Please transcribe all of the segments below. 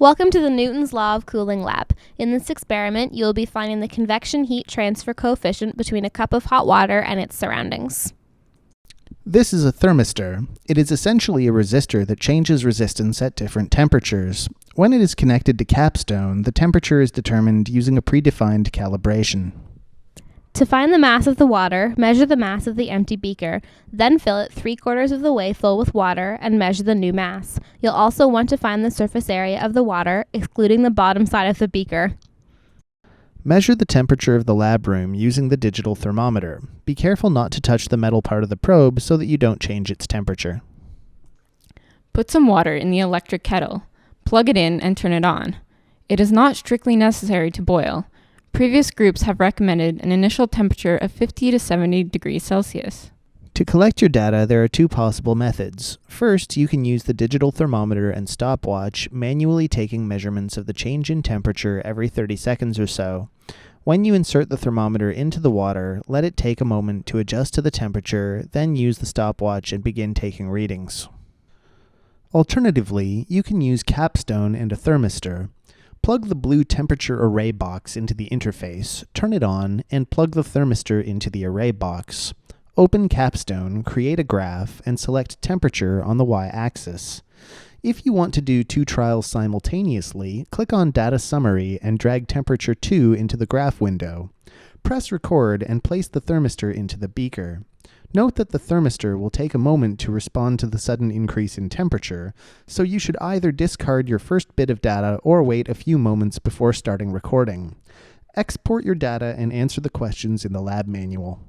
Welcome to the Newton's Law of Cooling lab. In this experiment, you will be finding the convection heat transfer coefficient between a cup of hot water and its surroundings. This is a thermistor. It is essentially a resistor that changes resistance at different temperatures. When it is connected to capstone, the temperature is determined using a predefined calibration. To find the mass of the water, measure the mass of the empty beaker, then fill it 3/4 of the way full with water and measure the new mass. You'll also want to find the surface area of the water, excluding the bottom side of the beaker. Measure the temperature of the lab room using the digital thermometer. Be careful not to touch the metal part of the probe so that you don't change its temperature. Put some water in the electric kettle. Plug it in and turn it on. It is not strictly necessary to boil. Previous groups have recommended an initial temperature of 50 to 70 degrees Celsius. To collect your data, there are two possible methods. First, you can use the digital thermometer and stopwatch, manually taking measurements of the change in temperature every 30 seconds or so. When you insert the thermometer into the water, let it take a moment to adjust to the temperature, then use the stopwatch and begin taking readings. Alternatively, you can use capstone and a thermistor. Plug the blue temperature array box into the interface, turn it on, and plug the thermistor into the array box. Open capstone, create a graph, and select temperature on the y-axis. If you want to do two trials simultaneously, click on Data Summary and drag temperature 2 into the graph window. Press record and place the thermistor into the beaker. Note that the thermistor will take a moment to respond to the sudden increase in temperature, so you should either discard your first bit of data or wait a few moments before starting recording. Export your data and answer the questions in the lab manual.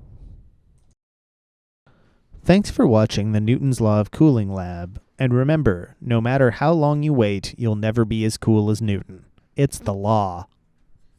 Thanks for watching the Newton's Law of Cooling lab, and remember, no matter how long you wait, you'll never be as cool as Newton. It's the law.